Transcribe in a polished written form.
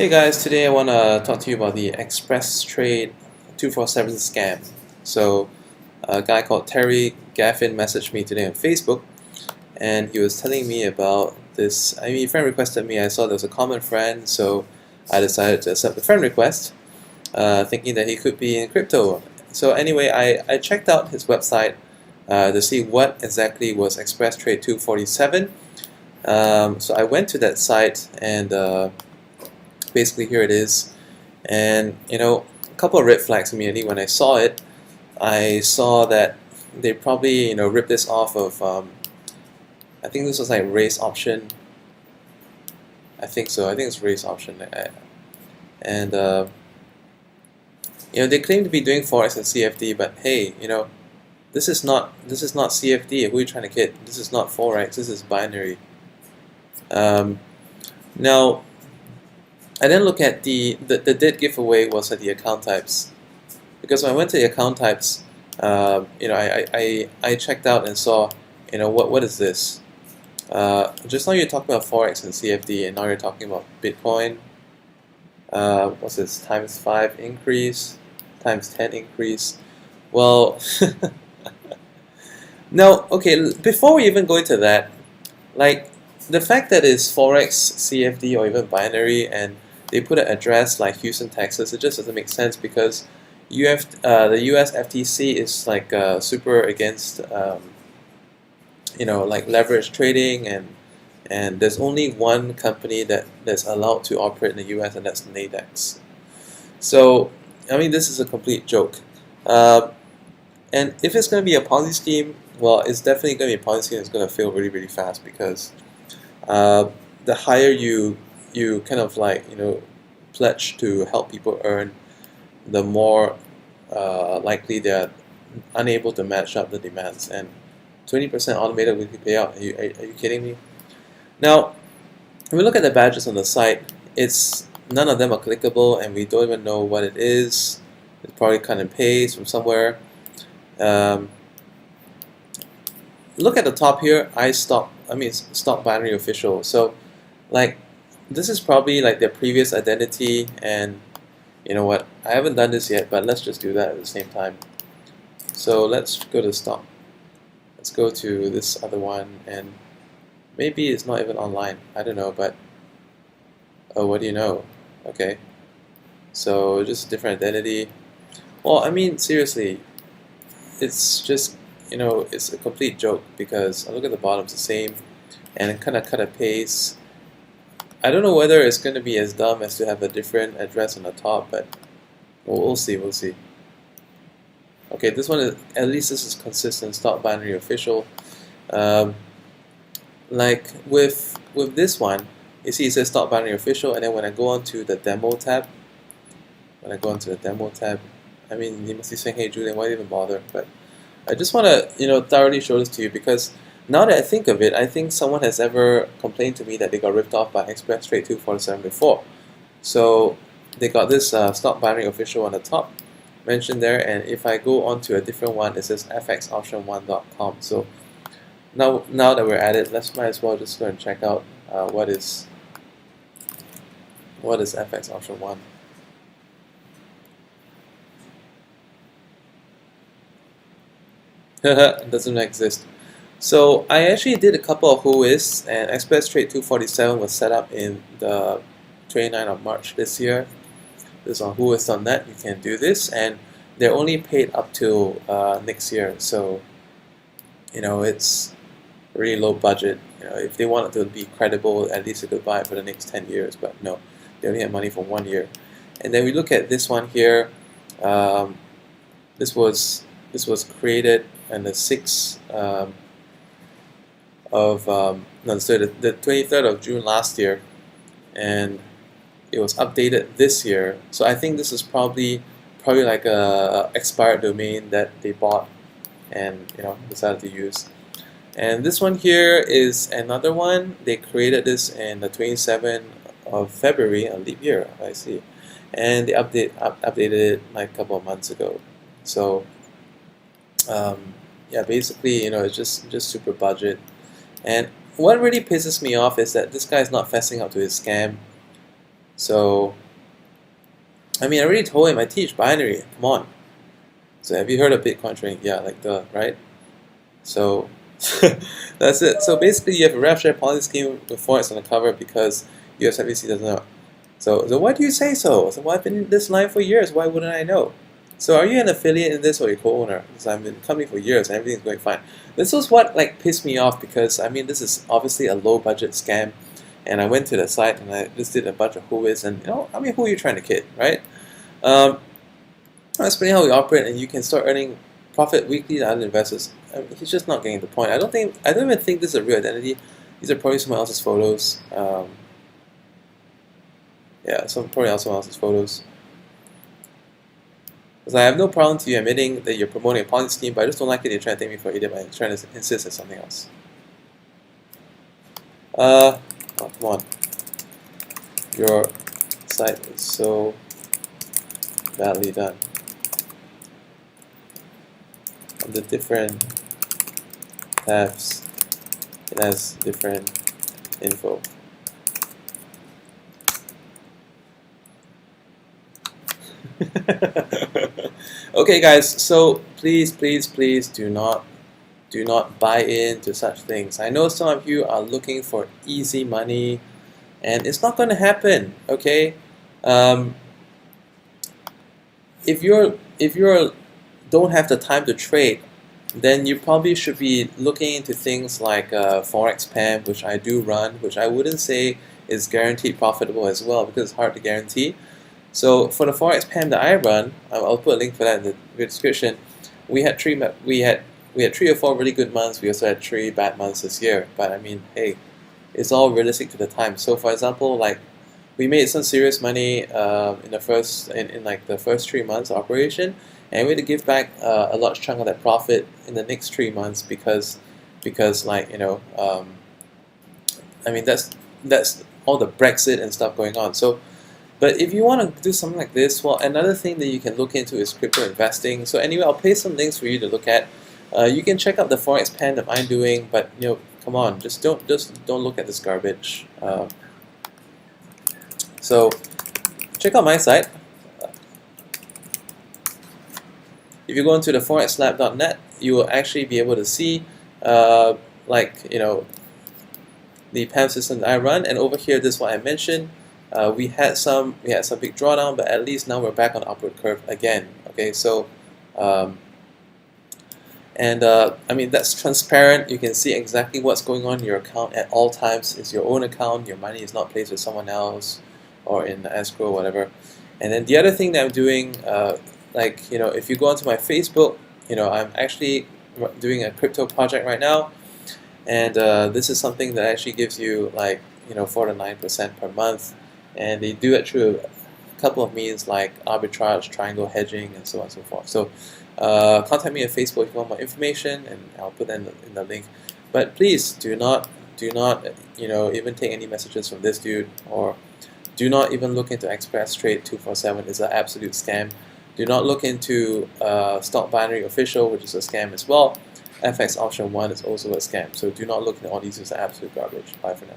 Hey guys, today I want to talk to you about the XPressTrade247 scam. So a guy called Terry Gaffin messaged me today on Facebook, and he was telling me about this. A friend requested me. I saw there was a common friend, so I decided to accept the friend request, thinking that he could be in crypto. So anyway, I checked out his website to see what exactly was XPressTrade247. So I went to that site and basically here it is, and a couple of red flags immediately when I saw it. I saw that they probably ripped this off of I think this was like race option. I think so. I think it's race option, and they claim to be doing Forex and CFD, but hey, this is not CFD. Who are you trying to kid? This is not Forex. This is binary. Now, I then look at the dead giveaway was at the account types, because when I went to the account types, I checked out and saw, what is this? Just now you're talking about Forex and CFD, and now you're talking about Bitcoin. What's this? Times 5 increase, times 10 increase. Well, now, okay, before we even go into that, like the fact that it's Forex, CFD, or even binary, and they put an address like Houston, Texas, it just doesn't make sense, because the US FTC is like super against like leverage trading, and there's only one company that's allowed to operate in the US, and that's Nadex. So this is a complete joke. And if it's going to be a Ponzi scheme, well, it's definitely going to be a Ponzi scheme that's going to fail really, really fast, because the higher you kind of like pledge to help people earn, the more likely they're unable to match up the demands. And 20% automated weekly payout, are you kidding me? Now, when we look at the badges on the site, none of them are clickable, and we don't even know what it is. It's probably cut and paste from somewhere. Look at the top here, StockBinaryOfficial. So like, this is probably like their previous identity, and you know what, I haven't done this yet, but let's just do that at the same time. So let's go to stock. Let's go to this other one, and maybe it's not even online, I don't know, but oh, what do you know? Okay, so just a different identity. Well, seriously, it's just it's a complete joke, because look at the bottom, it's the same, and it kind of cut and paste. I don't know whether it's going to be as dumb as to have a different address on the top, but we'll see. Okay, this one is, at least this is consistent. StockBinaryOfficial. Like with this one, you see it says StockBinaryOfficial, and then when I go on to the demo tab, you must be saying, hey Julian, why even bother? But I just want to thoroughly show this to you, because now that I think of it, I think someone has ever complained to me that they got ripped off by XPressTrade247 before. So they got this StockBinaryOfficial on the top mentioned there, and if I go on to a different one, it says FXOption1.com. So now that we're at it, might as well just go and check out what is FXOption1. It doesn't exist. So I actually did a couple of who is, and XPressTrade247 was set up in the 29th of March this year. This is on whois.net. You can do this, and they're only paid up till next year. So it's really low budget. If they wanted to be credible, at least they could buy it for the next 10 years. But no, they only have money for 1 year. And then we look at this one here. This was created on the 6th the 23rd of June last year, and it was updated this year. So I think this is probably like a expired domain that they bought and decided to use. And this one here is another one. They created this in the 27th of February, a leap year, I see, and they updated it like a couple of months ago. So yeah, basically it's just super budget. And what really pisses me off is that this guy is not fessing up to his scam. So, I mean, I already told him I teach binary. Come on. So have you heard of Bitcoin trading? Yeah, like right? So that's it. So basically, you have a rev share Ponzi scheme with Forex on the cover because USFBC doesn't know. So why do you say so? So well, I've been in this line for years. Why wouldn't I know? So are you an affiliate in this or a co-owner? Because I've been in the company for years and everything's going fine. This was what like pissed me off because I mean this is obviously a low budget scam, and I went to the site and I just did a bunch of who-is and I mean who are you trying to kid, right? I'm explaining how we operate and you can start earning profit weekly to other investors. I mean, he's just not getting the point. I don't even think this is a real identity. These are probably someone else's photos. Yeah, probably someone else's photos. Because I have no problem to you admitting that you're promoting a Ponzi scheme, but I just don't like it. You're trying to take me for an idiot by trying to insist on something else. Oh, come on. Your site is so badly done. On the different tabs, it has different info. Okay, guys. So please do not buy into such things. I know some of you are looking for easy money, and it's not going to happen. Okay, if you're don't have the time to trade, then you probably should be looking into things like Forex PAM, which I do run, which I wouldn't say is guaranteed profitable as well because it's hard to guarantee. So for the Forex PAM that I run, I'll put a link for that in the description. We had 3 or 4 really good months. We also had 3 bad months this year. But I mean, hey, it's all realistic to the time. So for example, like we made some serious money in the first 3 months of operation, and we had to give back a large chunk of that profit in the next 3 months because like I mean that's all the Brexit and stuff going on. So. But if you want to do something like this, well, another thing that you can look into is crypto investing. So anyway, I'll paste some links for you to look at. You can check out the Forex PAN that I'm doing, but come on, just don't look at this garbage. So check out my site. If you go into the forexlab.net, you will actually be able to see the PAM system that I run, and over here, this is what I mentioned. We had some big drawdown, but at least now we're back on the upward curve again. Okay, so I mean that's transparent. You can see exactly what's going on in your account at all times. It's your own account. Your money is not placed with someone else or in escrow or whatever. And then the other thing that I'm doing, if you go onto my Facebook, I'm actually doing a crypto project right now, and this is something that actually gives you 4 to 9% per month. And they do it through a couple of means like arbitrage, triangle hedging, and so on and so forth. So contact me on Facebook if you want more information, and I'll put that in the link. But please do not even take any messages from this dude, or do not even look into XPressTrade247. It's an absolute scam. Do not look into StockBinaryOfficial, which is a scam as well. FXOption1 is also a scam. So do not look into all these as absolute garbage. Bye for now.